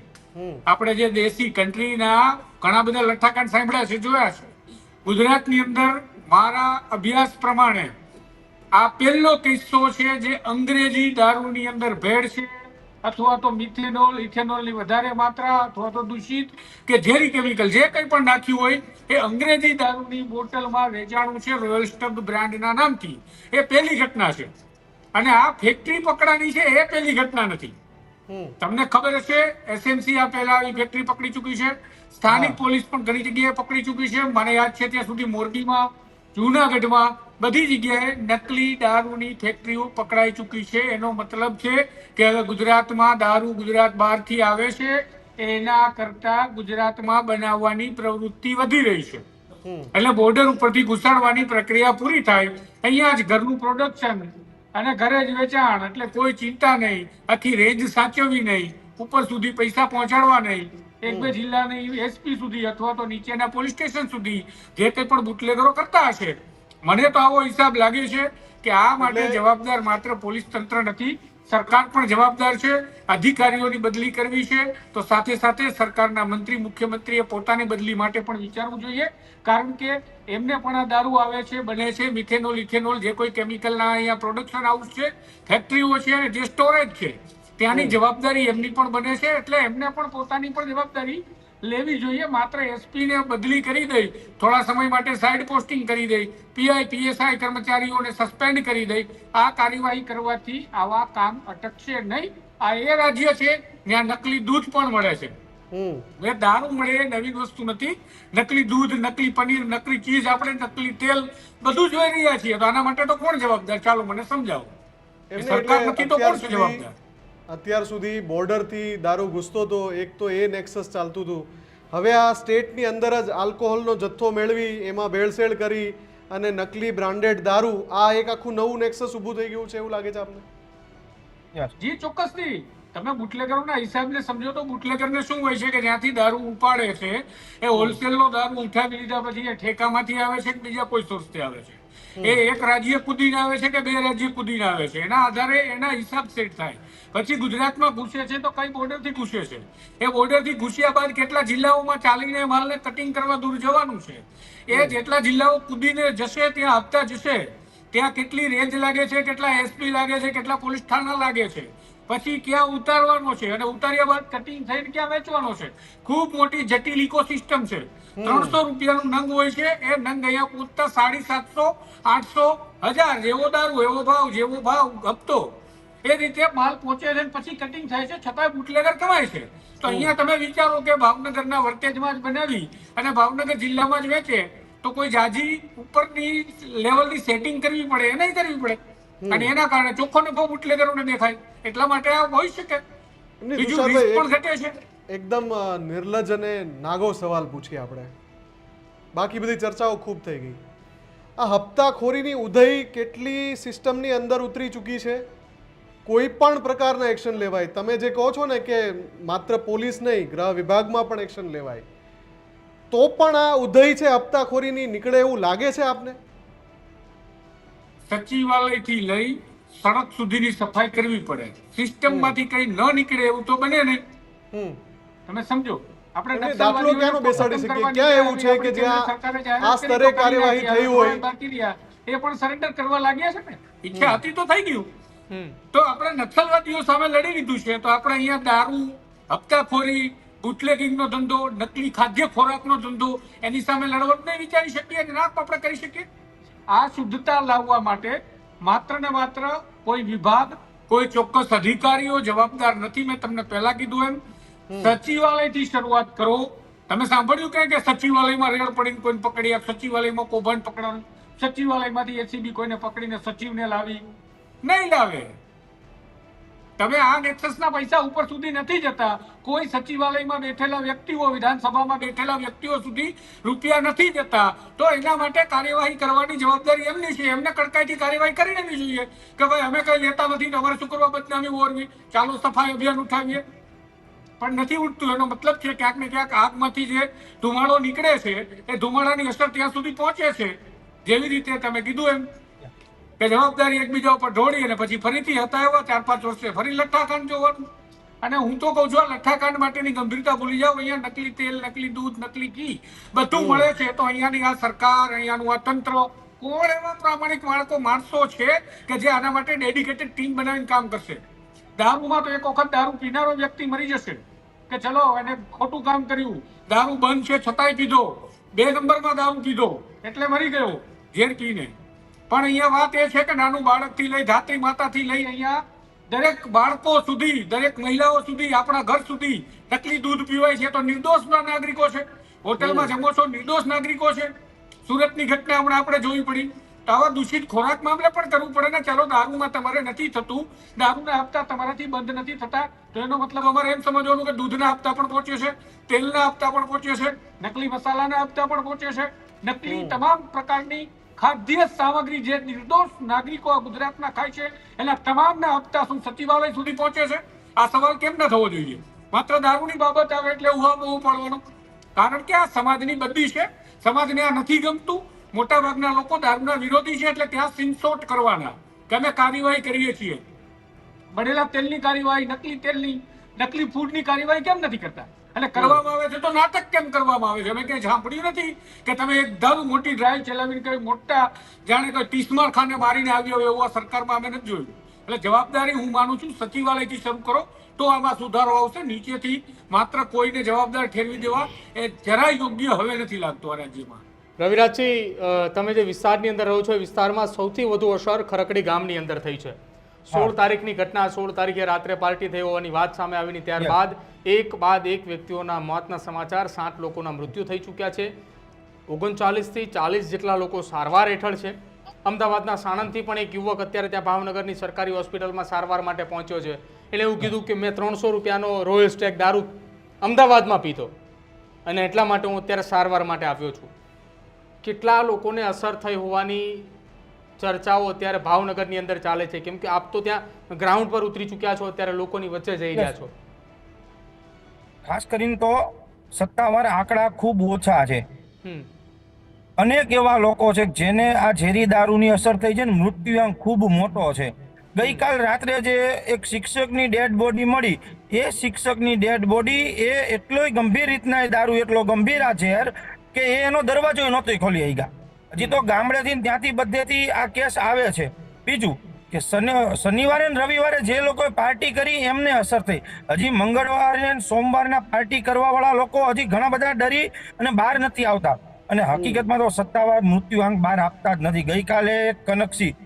આપણે જે દેશી કન્ટ્રીના ઘણા બધા લઠ્ઠાકાંડ સાંભળ્યા છે, જોયા છે. ગુજરાતની અંદર મારા અભ્યાસ પ્રમાણે આ પહેલો કિસ્સો છે જે અંગ્રેજી દારૂની અંદર ભેળ છે અથવા તો મિથેનોલ, ઇથેનોલની વધારે માત્રા અથવા તો દૂષિત કે ઝેરી કેમિકલ જે કંઈ પણ નાખ્યું હોય એ અંગ્રેજી દારૂની બોટલમાં વેચાણું છે રોયલ સ્ટબ બ્રાન્ડના નામથી. એ પહેલી ઘટના છે અને આ ફેક્ટરી પકડાની છે એ પહેલી ઘટના નથી. તમને ખબર હશે એસએમસી આ પહેલા આવી ફેક્ટરી પકડી ચૂકી છે, સ્થાનિક પોલીસ પણ ઘણી જગ્યાએ પકડી ચૂકી છે. મને યાદ છે ત્યાં સુધી મોરબીમાં, જૂનાગઢમાં બધી જગ્યાએ નકલી દારૂની ફેક્ટરીઓ પકડાઈ ચૂકી છે. એનો મતલબ છે કે હવે ગુજરાતમાં દારૂ ગુજરાત બહારથી આવે છે એના કરતા ગુજરાતમાં બનાવવાની પ્રવૃત્તિ વધી રહી છે. એટલે બોર્ડર ઉપરથી ઘુસાડવાની પ્રક્રિયા પૂરી થાય, અહીંયા જ ઘરનું પ્રોડક્શન અને ઘરે જ વેચાણ, એટલે કોઈ ચિંતા નહીં, આખી રેન્જ સાચવવી નહીં, ઉપર સુધી પૈસા પહોંચાડવા નહીં, 1-2 જિલ્લાની એસપી સુધી અથવા તો નીચેના પોલીસ સ્ટેશન સુધી જે કંઈ પણ બુટલેગરો કરતા હશે. મને તો આવો હિસાબ લાગે છે કે આ માટે જવાબદાર માત્ર પોલીસ તંત્ર નથી, સરકાર પણ જવાબદાર છે. અધિકારીઓની બદલી કરવી છે તો સાથે સાથે સરકારના મંત્રી, મુખ્યમંત્રીએ પોતાની બદલી માટે પણ વિચારવું જોઈએ, કારણ કે એમને પણ આ દારૂ આવે છે, બને છે, મિથેનોલ, ઇથેનોલ જે કોઈ કેમિકલના અહીંયા પ્રોડક્શન હાઉસ છે, ફેક્ટરીઓ છે અને જે સ્ટોરેજ છે ત્યાંની જવાબદારી એમની પણ બને છે. એટલે એમને પણ પોતાની પણ જવાબદારી લેવી જોઈએ. માત્ર એસપીને બદલી કરી દઈ, થોડા સમય માટે સાઇડ પોસ્ટિંગ કરી દઈ, પીઆઈ પીએસઆઈ કર્મચારીઓને સસ્પેન્ડ કરી દઈ, આ કાર્યવાહી કરવાથી આવા કામ અટકશે નહીં. આ એ રાજ્ય છે જ્યાં નકલી દૂધ પણ મળે છે. હવે દારૂ મળે એ નવી વસ્તુ નથી. નકલી દૂધ, નકલી પનીર, નકલી ચીઝ, આપણે નકલી તેલ બધું જોઈ રહ્યા છીએ. તો આના માટે તો કોણ જવાબદાર? ચાલો મને સમજાવો. સરકાર નથી તો કોણ જવાબદાર? અત્યાર સુધી બોર્ડરથી દારૂ ઘૂસતો હતો, એક તો એ નેક્સસ ચાલતું હતું. હવે આ સ્ટેટની અંદર જ આલ્કોહોલનો જથ્થો મેળવી એમાં ભેળસેળ કરી અને નકલી બ્રાન્ડેડ દારૂ, આ એક આખું નવું નેક્સસ ઊભું થઈ ગયું છે એવું લાગે છે આપને? જી ચોક્કસથી. તમે બુટલેગરોના હિસાબને સમજો તો બુટલેગરને શું હોય છે કે જ્યાંથી દારૂ ઉપાડે છે એ હોલસેલનો દારૂ ઉઠાવી લીધા પછી એ ઠેકામાંથી આવે છે કે બીજા કોઈ સોર્સથી આવે છે, એ એક રાજ્ય કૂદીને આવે છે કે 2 રાજ્ય કૂદીને આવે છે, એના આધારે એના હિસાબ સેટ થાય. પછી ગુજરાતમાં ઘૂસે છે તો કઈ બોર્ડરથી ઘૂસે છે, એ બોર્ડરથી ઘૂસ્યા બાદ કેટલા જિલ્લાઓમાં ચાલીને માલને કટિંગ કરવા દૂર જવાનું છે, એ જેટલા જિલ્લાઓ કૂદીને જશે ત્યાં હપ્તા જશે, ત્યાં કેટલી રેન્જ લાગે છે, કેટલા એસપી લાગે છે, કેટલા પોલીસ થાના લાગે છે, પછી ક્યાં ઉતારવાનો છે અને ઉતાર્યા બાદ કટિંગ થઈને ક્યાં વેચવાનો છે. ખૂબ મોટી જટિલ ઇકોસિસ્ટમ છે. 300 રૂપિયાનું નંગ હોય છે, એ નંગ અહીંયા પૂછતા 750, 800, 1000 જેવો દારૂ એવો ભાવ, જેવો ભાવ હપ્તો, એ રીતે માલ પહોંચે છે પછી કટિંગ થાય છે, છતાંય બુટલેગર કમાય છે. તો અહીંયા તમે વિચારો કે ભાવનગરના વર્તેજમાં જ બનાવી અને ભાવનગર જિલ્લામાં જ વેચે તો કોઈ જાજી ઉપરની લેવલની સેટિંગ કરવી પડે, એ નહીં કરવી પડે. અને એના કારણે ચોખ્ખો નફો બુટલેગરોને દેખાય. એટલા માટે આ હોઈ શકે. બીજું રિસ્ક પણ ઘટે છે. એકદમ નિર્લજ અને નાગો સવાલ પૂછીએ આપણે. બાકી બધી ચર્ચાઓ ખૂબ થઈ ગઈ. આ હપ્તાખોરીની ઉધઈ કેટલી સિસ્ટમની અંદર ઉતરી ચૂકી છે? કોઈ પણ પ્રકારના એક્શન લેવાય. તમે જે કહો છો ને કે માત્ર પોલીસ નહીં, ગૃહ વિભાગમાં પણ એક્શન લેવાય, તો પણ આ ઉધઈ છે હપ્તાખોરીની નીકળે એવું લાગે છે આપને? સચિવાલયથી લઈ સડક સુધીની સફાઈ કરવી પડે. સિસ્ટમમાંથી કઈ ન નીકળે એવું તો બને નહીં. તમે સમજો, આપણે દાખલો ક્યાંનો બેસાડી શકીએ? ક્યાં એવું છે કે જ્યાં આ સ્તરે કાર્યવાહી થઈ હોય? એ પણ સરેન્ડર કરવા લાગ્યા છે ને. ઈચ્છા હતી તો થઈ ગયું. તો આપણે નક્સલવાદીઓ સામે લડી લીધું છે, તો આપણે અહીંયા દારૂ, હપ્તાખોરી, બુટલેગિંગનો ધંધો, નકલી ખાદ્ય ખોરાકનો ધંધો, એની સામે લડવાનું નહીં વિચારી શકીએ અને ના આપણે કરી શકીએ. આ શુદ્ધતા લાવવા માટે માત્ર ને માત્ર કોઈ વિભાગ, કોઈ ચોક્કસ અધિકારીઓ જવાબદાર નથી. મેં તમને પહેલા કીધું એમ, સચિવાલયથી શરૂઆત કરો. તમે સાંભળ્યું કે સચિવાલયમાં રેડ પડીને કોઈને પકડી, સચિવાલયમાં કૌભાંડ પકડવાનું, સચિવાલયમાંથી એસીબી કોઈને પકડીને સચિવને લાવી નહીં લાવે. તમે આ નેક્સસના પૈસા ઉપર સુધી નથી જતા. કોઈ સચિવાલયમાં બેઠેલા વ્યક્તિઓ, વિધાનસભામાં બેઠેલા વ્યક્તિઓ સુધી રૂપિયા નથી જતા. તો એના માટે કાર્યવાહી કરવાની જવાબદારી એમની છે. એમને કડકાઈથી કાર્યવાહી કરી લેવી જોઈએ કે ભાઈ અમે કઈ લેતા નથી, અમારે શું કરવા બદનામી ઓરવી, ચાલો સફાઈ અભિયાન ઉઠાવીએ. પણ નથી ઉઠતું. એનો મતલબ છે ક્યાંક ને ક્યાંક આગમાંથી જે ધુમાડો નીકળે છે એ ધુમાડાની અસર ત્યાં સુધી પહોંચે છે. જેવી રીતે તમે કીધું એમ કે જવાબદારી એકબીજા ઉપર ઢોળી અને પછી ફરીથી હતા એવા 4-5 વર્ષે ફરી લઠ્ઠાકાંડ જોવાનું. અને હું તો કહું છું, આ લઠ્ઠાકાંડ માટેની ગંભીરતા ભૂલી જાઓ. અહીંયા નકલી તેલ, નકલી દૂધ, નકલી ઘી બધું મળે છે. તો અહીંયાની આ સરકાર, અહીંયાનું આ તંત્ર, કોણ એવા પ્રામાણિક માણસો છે કે જે આના માટે ડેડિકેટેડ ટીમ બનાવીને કામ કરશે? દારૂમાં તો એક વખત દારૂ પીનારો વ્યક્તિ મરી જશે કે ચલો એને ખોટું કામ કર્યું, દારૂ બંધ છે છતાંય પીધો, 2 નંબરમાં દારૂ પીધો એટલે મરી ગયો ઝેર પીને. પણ અહીંયા વાત એ છે કે નાનું બાળકથી લઈ, ધાત્રી માતાથી લઈ, અહીંયા દરેક બાળકો સુધી, દરેક મહિલાઓ સુધી, આપણા ઘર સુધી નકલી દૂધ પીવાય છે. તો નિર્દોષ નાગરિકો છે. હોટલમાં જમો છો, નિર્દોષ નાગરિકો છે. સુરતની ઘટના હમણાં આપણે જોઈ પડી. તો આવા દૂષિત ખોરાક મામલે પણ કરવું પડે ને. ચાલો દારૂમાં તમારે નથી થતું, દારૂના હપ્તા તમારાથી બંધ નથી થતા, તો એનો મતલબ અમારે એમ સમજવાનું કે દૂધના હપ્તા પણ પહોંચે છે, તેલના હપ્તા પણ પહોંચે છે, નકલી મસાલાના હપ્તા પણ પહોંચે છે, નકલી તમામ પ્રકારની ખાદ્ય સામગ્રી જે નિર્દોષ નાગરિકો ગુજરાતના ખાય છે એના તમામના હપ્તા શું સચિવાલય સુધી પહોંચે છે? આ સવાલ કેમ ન થવો જોઈએ? માત્ર દારૂની બાબત આવે એટલે ઉહાપોહ પડવાનું. કારણ કે આ સમાજની બધી છે. સમાજને આ નથી ગમતું. મોટા ભાગના લોકો દારૂના વિરોધી છે એટલે ત્યાં સિનસોટ કરવાના કે અમે કાર્યવાહી કરીએ છીએ. બળેલા તેલની કાર્યવાહી, નકલી તેલની, નકલી ફૂડની કાર્યવાહી કેમ નથી કરતા? અને કરવામાં આવે છે તો નાટક કેમ કરવામાં આવે છે? અમે ક્યાંય સાંભળ્યું નથી કે તમે એકદમ મોટી ડ્રાઈવ ચલાવીને કઈ મોટા જાણે કોઈ તીસ્માર ખાને મારીને આવ્યો એવું આ સરકારમાં અમે નથી જોયું. એટલે જવાબદારી હું માનું છું સચિવાલયથી શરૂ કરો તો આમાં સુધારો આવશે. નીચેથી માત્ર કોઈને જવાબદાર ઠેરવી દેવા એ જરાય યોગ્ય હવે નથી લાગતું આ રાજ્યમાં. રવિરાજજી, તમે જે વિસ્તારની અંદર રહો છો એ વિસ્તારમાં સૌથી વધુ અસર ખરકડી ગામની અંદર થઈ છે. 16 તારીખની ઘટના, 16 તારીખે રાત્રે પાર્ટી થઈ હોવાની વાત સામે આવીને ત્યારબાદ એક બાદ એક વ્યક્તિઓના મોતના સમાચાર, 7 લોકોના મૃત્યુ થઈ ચૂક્યા છે. 39 થી 40 જેટલા લોકો સારવાર હેઠળ છે. અમદાવાદના સાણંદથી પણ એક યુવક અત્યારે ત્યાં ભાવનગરની સરકારી હોસ્પિટલમાં સારવાર માટે પહોંચ્યો છે. એટલે એવું કીધું કે મેં 300 રૂપિયાનો રોયલ સ્ટેક દારૂ અમદાવાદમાં પીધો અને એટલા માટે હું અત્યારે સારવાર માટે આવ્યો છું. કેટલા લોકોને અસર થઈ હોવાની ચર્ચાઓ અત્યારે ભાવનગરની અંદર ચાલે છે? કેમ કે આપ તો ત્યાં ગ્રાઉન્ડ પર ઉતરી ચૂક્યા છો, અત્યારે લોકોની વચ્ચે જઈ રહ્યા છો. ખાસ કરીને તો સત્તાવાર આંકડા ખૂબ ઓછા છે. અનેક એવા લોકો છે જેને આ ઝેરી દારૂની અસર થઈ છે ને મૃત્યુઆંક ખૂબ મોટો છે. ગઈકાલ રાત્રે જે એક શિક્ષકની ડેડ બોડી મળી, એ શિક્ષકની ડેડ બોડી એ એટલો ગંભીર રીતના દારૂ એટલો ગંભીર આ ઝેર કે એનો દરવાજો નહોતો ખોલી ગયા. હજી તો ગામડેથી ત્યાંથી બધેથી આ કેસ આવે છે. બીજું કે શનિવારે ને રવિવારે જે લોકોએ પાર્ટી કરી એમને અસર થઈ. હજી મંગળવારે ને સોમવારના પાર્ટી કરવા વાળા લોકો હજી ઘણા બધા ડરી અને બહાર નથી આવતા. અને હકીકતમાં તો સત્તાવાર મૃત્યુઆંક બહાર આપતા જ નથી. ગઈકાલે કનકસિંહ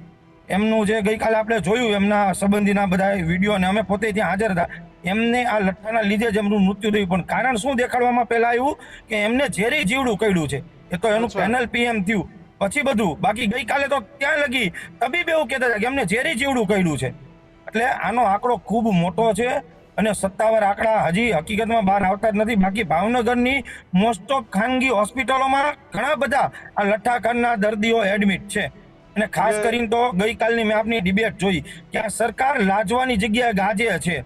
એમનું જે ગઈકાલે આપણે જોયું એમના સંબંધીના બધા વિડીયો ને અમે પોતે ત્યાં હાજર હતા. એમને આ લઠ્ઠાના લીધે જ એમનું મૃત્યુ થયું. પણ કારણ શું દેખાડવામાં પહેલા આવ્યું કે એમને ઝેરી જીવડું કર્યું છે. એ તો એનું પેનલ પીએમ થયું પછી બધું. બાકી ગઈકાલે તો ત્યાં લગી તબીબ એવું કહેતા હતા કે એમને ઝેરી જીવડું કર્યું છે. એટલે આનો આંકડો ખૂબ મોટો છે અને સત્તાવાર આંકડા હજી હકીકતમાં બહાર આવતા જ નથી. બાકી ભાવનગરની મોસ્ટ ઓફ ખાનગી હોસ્પિટલોમાં ઘણા બધા આ લઠ્ઠાકારના દર્દીઓ એડમિટ છે. અને ખાસ કરીને તો ગઈકાલની મેં આપની ડિબેટ જોઈ કે આ સરકાર લાજવાની જગ્યાએ ગાજે છે.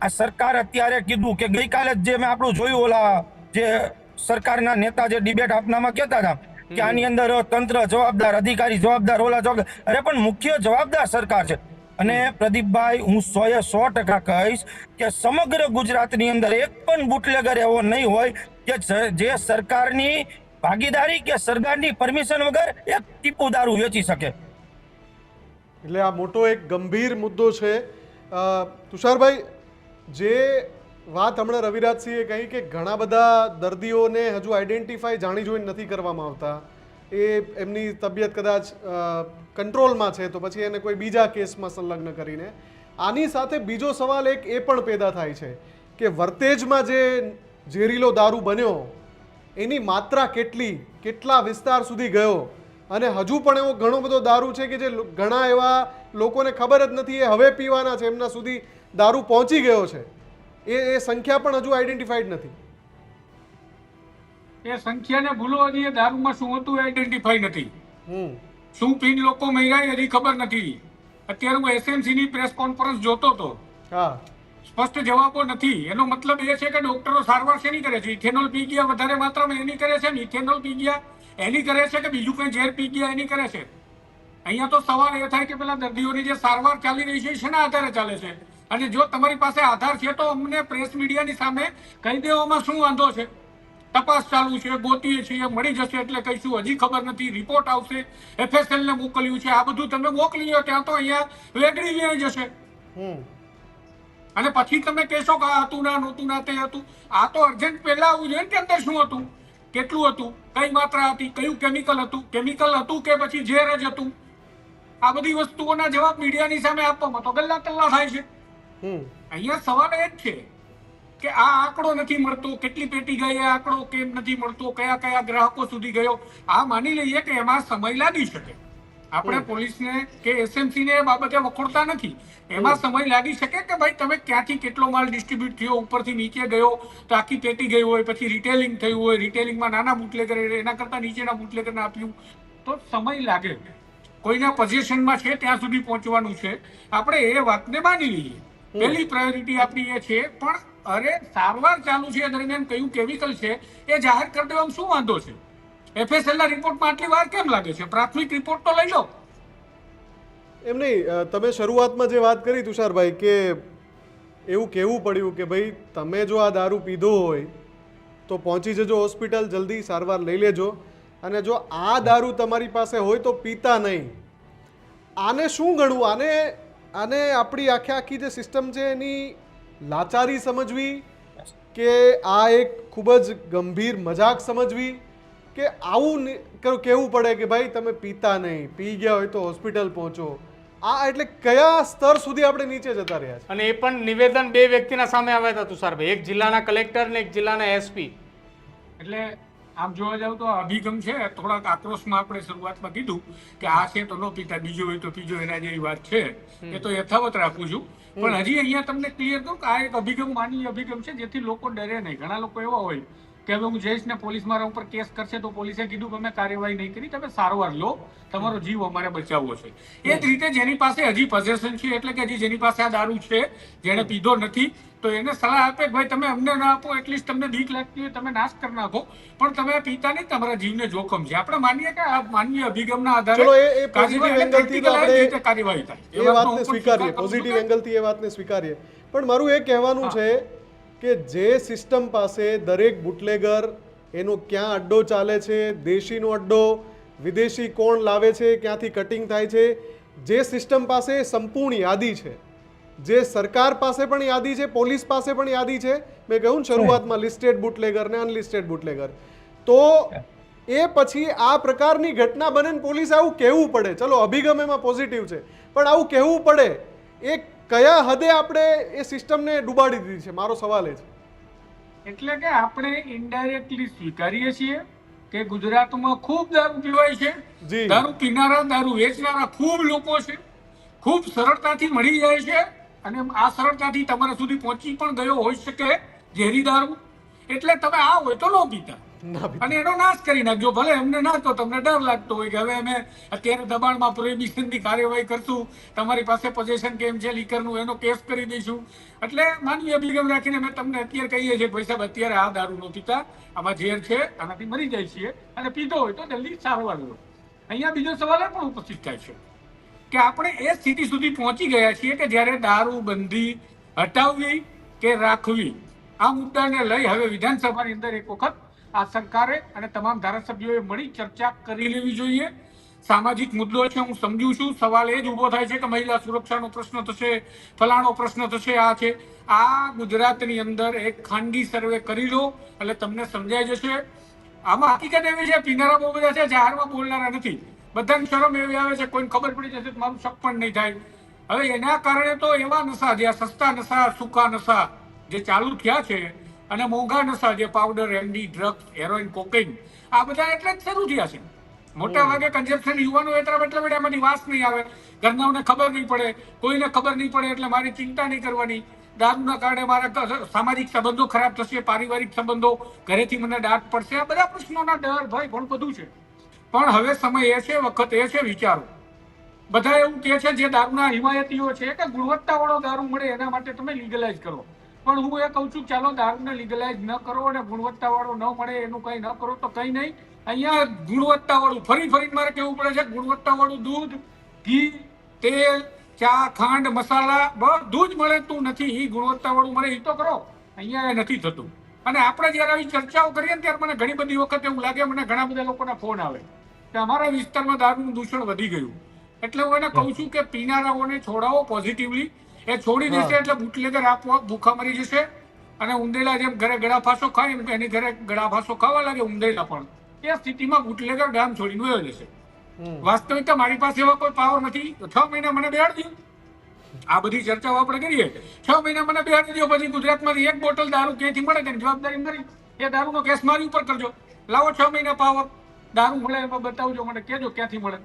આ સરકાર અત્યારે કીધું કે ગઈકાલે જે મેં આપણું જોયું ઓલા જે સરકારના નેતા જે ડિબેટ આપનામાં કહેતા હતા કે આની અંદર તંત્ર જવાબદાર, અધિકારી જવાબદાર, ઓલા જવાબદાર. અરે પણ મુખ્ય જવાબદાર સરકાર છે. અને પ્રદીપભાઈ હું 100% કહીશ કે સમગ્ર ગુજરાતની અંદર એક પણ બુટલેગર એવો નહીં હોય કે જે સરકારની ભાગીદારી કે સરકારની પરમિશન વગર એક ટીપુ દારૂ વેચી શકે. એટલે આ મોટો એક ગંભીર મુદ્દો છે. તુષારભાઈ, જે વાત હમણાં રવિરાજસિંહે કહી કે ઘણા બધા દર્દીઓને હજુ આઈડેન્ટિફાઈ જાણી જોઈને નથી કરવામાં આવતા, એ એમની તબિયત કદાચ કંટ્રોલમાં છે તો પછી એને કોઈ બીજા કેસમાં સંલગ્ન કરીને. આની સાથે બીજો સવાલ એક એ પણ પેદા થાય છે કે વર્તેજમાં જે ઝેરીલો દારૂ બન્યો એની માત્રા કેટલા વિસ્તાર સુધી ગયો, અને હજુ પણ એવો ઘણો બધો દારૂ છે કે જે ઘણા એવા લોકોને ખબર જ નથી એ હવે પીવાના છે, એમના સુધી દારૂ પહોંચી ગયો છે. એ સંખ્યા પણ હજુ આઈડેન્ટિફાઈડ નથી. એ સંખ્યાને ભૂલો, હજી એ દારૂમાં શું હતું આઈડેન્ટિફાઈ નથી. શું પીને લોકો મર્યા હજી ખબર નથી. અત્યારે હું એસએમસી ની પ્રેસ કોન્ફરન્સ જોતો હતો, સ્પષ્ટ જવાબો નથી. એનો મતલબ એ છે કે ડોક્ટરો સારવાર શેની કરે છે? ઇથેનોલ પી ગયા વધારે માત્રામાં એની કરે છે, ઇથેનોલ પી ગયા એની કરે છે, કે બીજું કઈ ઝેર પી ગયા એની કરે છે? અહીંયા તો સવાલ એ થાય કે પેલા દર્દીઓની જે સારવાર ચાલી રહી છે શેના આધારે ચાલે છે? અને જો તમારી પાસે આધાર છે તો અમને પ્રેસ મીડિયાની સામે કહી દેવામાં શું વાંધો છે? તપાસ ચાલુ છે, ગોતીએ છીએ, મળી જશે એટલે કહીશું. હજી ખબર નથી, રિપોર્ટ આવશે, FSL ને મોકલ્યું છે, આ બધું તમે મોકલી લો ત્યાં તો અહીંયા વેગળી વ્યાઈ જશે. અને પછી તમે કહેશો કે આ હતું ના નહોતું ના તે હતું. આ તો અર્જન્ટ પહેલા આવવું જોઈએ કે અંદર શું હતું, કેટલું હતું, કઈ માત્રા હતી, કયું કેમિકલ હતું, કેમિકલ હતું કે પછી ઝેર જ હતું? આ બધી વસ્તુઓના જવાબ મીડિયાની સામે આપવામાં તો ગલ્લા તલ્લા થાય છે. અહીંયા સવાલ એ જ છે કે આ આંકડો નથી મળતો, કેટલી પેટી ગઈ, આ આંકડો કેમ નથી મળતો, કયા કયા ગ્રાહકો સુધી ગયો. આ માની લઈએ કે એમાં સમય લાગી શકે. આપણે પોલીસને કે એસએમસી ને એ બાબતે વખોડતા નથી. એમાં સમય લાગી શકે કે ભાઈ તમે ક્યાંથી કેટલો માલ ડિસ્ટ્રીબ્યુટ થયો, ઉપરથી નીચે ગયો તો આખી પેટી ગઈ હોય, પછી રિટેલિંગ થયું હોય, રિટેલિંગમાં નાના બુટલેગર એના કરતા નીચેના બુટલેગરને આપ્યું તો સમય લાગે. કોઈના પોઝિશનમાં છે ત્યાં સુધી પહોંચવાનું છે. આપણે એ વાતને માની લઈએ. પહેલી પ્રાયોરિટી આપણી એ છે. પણ અરે સારવાર ચાલુ છે એ દરમિયાન કયું કેમિકલ છે એ જાહેર કરી દેવામાં શું વાંધો છે? FSL ના રિપોર્ટમાં આટલી વાર કેમ લાગે છે? પ્રાથમિક રિપોર્ટ તો લઈ લો. એમ નહીં, તમે શરૂઆતમાં જે વાત કરી તુષારભાઈ કે એવું કહેવું પડ્યું કે ભાઈ તમે જો આ દારૂ પીધો હોય તો પહોંચી જજો હોસ્પિટલ, જલ્દી સારવાર લઈ લેજો, અને જો આ દારૂ તમારી પાસે હોય તો પીતા નહીં. આને શું ગણવું? આને આપણી આખી જે સિસ્ટમ છે એની લાચારી સમજવી કે આ એક ખૂબ જ ગંભીર મજાક સમજવી કે આવું કહેવું પડે કે ભાઈ તમે પીતા નહીં, પી ગયા હોય તો હોસ્પિટલ પહોંચો? આ એટલે કયા સ્તર સુધી આપણે નીચે જતા રહ્યા છે? અને એ પણ નિવેદન બે વ્યક્તિના સામે આવ્યા હતા તુષારભાઈ, એક જિલ્લાના કલેક્ટર ને એક જિલ્લાના SP. એટલે આમ જોવા જાવ તો અભિગમ છે થોડાક આક્રોશમાં. આપણે શરૂઆતમાં કીધું કે આ છે તો ન પીતા, બીજો હોય તો પીજો, એના જેવી વાત છે. એ તો યથાવત રાખું છું. પણ હજી અહીંયા તમને ક્લિયર કહું કે આ એક અભિગમ માનવીય અભિગમ છે જેથી લોકો ડરે નહીં. ઘણા લોકો એવા હોય કે હવે હું જઈશ ને પોલીસ મારા ઉપર કેસ કરશે તો પોલીસે કીધું કે અમે કાર્યવાહી નહીં કરી, તમે સારવાર લો, તમારો જીવ અમારે બચાવવો છે. એ જ રીતે જેની પાસે હજી પોઝેશન છે, એટલે કે હજી જેની પાસે આ દારૂ છે, જેને પીધો નથી, તો એને સલાહ આપે કે ભાઈ તમે અમને ના આપો, એટલીસ્ટ તમને બીક લાગતી હોય તમે નાશ કરી નાખો, પણ તમે પીતા નહીં, તમારા જીવને જોખમ છે. આપણે માનીએ કે આ માનવીય અભિગમના આધારે કાર્યવાહી થાય, એ વાતને સ્વીકારીએ, પોઝિટિવ એંગલથી એ વાતને સ્વીકારીએ. પણ મારું એ કહેવાનું છે કે જે સિસ્ટમ પાસે દરેક બુટલેગર એનો ક્યાં અડ્ડો ચાલે છે, દેશીનો અડ્ડો, વિદેશી કોણ લાવે છે, ક્યાંથી કટિંગ થાય છે, જે સિસ્ટમ પાસે સંપૂર્ણ યાદી છે, જે સરકાર પાસે પણ યાદી છે, પોલીસ પાસે પણ યાદી છે, મેં કહ્યું ને શરૂઆતમાં લિસ્ટેડ બુટલેગર ને અનલિસ્ટેડ બુટલેગર, તો એ પછી આ પ્રકારની ઘટના બને ને પોલીસ આવું કહેવું પડે, ચલો અભિગમ એમાં પોઝિટિવ છે, પણ આવું કહેવું પડે એ કયા હદે આપણે એ સિસ્ટમને ડૂબાડી દીધી છે, મારો સવાલ એ છે. એટલે કે આપણે ઇનડાયરેક્ટલી સ્વીકારીએ છીએ કે ગુજરાતમાં ખૂબ દારૂ પીવાય છે, જી. દારૂ પીનારા, દારૂ વેચનારા ખૂબ લોકો છે, ખૂબ સરળતાથી મળી જાય છે, અને આ સરળતાથી તમારા સુધી પહોંચી પણ ગયો હોઈ શકે ઝેરી દારૂ, એટલે તમે આ હોય તો ન પીતા ના બી- અને એનો નાશ કરી નાખજો. ભલે અમને ના તો તમને ડર લાગતો હોય કે હવે અમે અત્યારે દબાણમાં પ્રોહિબિશનની કાર્યવાહી કરશું, તમારી પાસે પોઝેશન કેમ છે લીકરનું એનો કેસ કરી દઈશું, એટલે માનવીય અભિગમ રાખીને અમે તમને અત્યારે કહીએ છીએ ભાઈ સાહેબ અત્યારે આ દારૂ નો પીતા, આમાં ઝેર છે, આનાથી મરી જાય છીએ, અને પીધો હોય તો જલ્દી સારવાર લો. અહીંયા બીજો સવાલ એ પણ ઉપસ્થિત થાય છે કે આપણે એ સ્થિતિ સુધી પહોંચી ગયા છીએ કે જ્યારે દારૂ બંધી હટાવવી કે રાખવી, આ મુદ્દાને લઈ હવે વિધાનસભાની અંદર એક વખત આ સરકારે અને તમામ ધારાસભ્યોએ મળી ચર્ચા કરી લેવી જોઈએ. સામાજિક મુદ્દો છે, હું સમજુ છું. સવાલ એ જ ઉભો થાય છે કે મહિલા સુરક્ષાનો પ્રશ્ન થશે, ફલાણો પ્રશ્ન થશે, આ છે. આ ગુજરાતની અંદર એક ખાનગી સર્વે કરી લો એટલે તમને સમજાઈ જશે. આમાં હકીકત એવી છે, પીનારા બહુ બધા છે, જાહેરમાં બોલનારા નથી. બધાને શરમ એવી આવે છે, કોઈને ખબર પડી જશે તો મારું શક પણ નહીં થાય. હવે એના કારણે તો એવા નશા, જે સસ્તા નશા, સૂકા નશા જે ચાલુ થયા છે, અને મોંઘા નશા જે powder, MD, drugs, heroine, cocaine, આ બધા એટલે જ શરૂ થયા છે. મોટા ભાગે કન્ઝમ્પશન યુવાનો એટલે એમાંથી વાસ નહીં આવે, ઘરનાઓને ખબર નહીં પડે, કોઈને ખબર નહીં પડે એટલે મારી ચિંતા નહીં કરવાની. દારૂના કારણે મારા સામાજિક સંબંધો ખરાબ થશે, પારિવારિક સંબંધો, ઘરેથી મને દાટ પડશે, આ બધા પ્રશ્નોના ડર, ભય ઘણું બધું છે. પણ હવે સમય એ છે, વખત એ છે, વિચારો. બધા એવું કહે છે જે દારૂના હિમાયતીઓ છે કે ગુણવત્તાવાળો દારૂ મળે એના માટે તમે લીગલાઇઝ કરો, પણ હું એ કહું છું ચાલો દારૂને લીગલાઇઝ ન કરો અને ગુણવત્તાવાળો ન મળે એનું કંઈ ન કરો તો કંઈ નહીં. અહીંયા ગુણવત્તાવાળું ફરી મારે કહેવું પડે છે, ગુણવત્તાવાળું દૂધ, ઘી, તેલ, ચા, ખાંડ, મસાલા બધું જ મળતું નથી. એ ગુણવત્તાવાળું મળે એ તો કરો, અહીંયા એ નથી થતું. અને આપણે જ્યારે આવી ચર્ચાઓ કરીએ ને ત્યારે મને ઘણી બધી વખત એવું લાગે, મને ઘણા બધા લોકોના ફોન આવે કે અમારા વિસ્તારમાં દારૂનું દૂષણ વધી ગયું. એટલે હું એને કહું છું કે પીનારાઓને છોડાવો પોઝિટિવલી. એ છોડી દેશે એટલે બુટલેગર આપોઆપ ભૂખા મરી જશે, અને ઊંધેલા જેમ ઘરે ગળા ફાંસો ખાય એમ એની ઘરે ગળા ફાંસો ખાવા લાગે ઊંધેલા પણ. એ સ્થિતિમાં બુટલેગર ગામ છોડીને વયો જશે. વાસ્તવિકતા મારી પાસે એવા કોઈ પાવર નથી. 6 મહિના મને બેહાડી દો, આ બધી ચર્ચાઓ આપણે કરીએ, 6 મહિના મને બેહાડી દો, પછી ગુજરાતમાંથી એક બોટલ દારૂ ક્યાંથી મળે તેની જવાબદારી મારી. એ દારૂનો કેસ મારી ઉપર કરજો. લાવો 6 મહિના પાવર, દારૂ મળે એમાં બતાવજો, મને કહેજો ક્યાંથી મળે.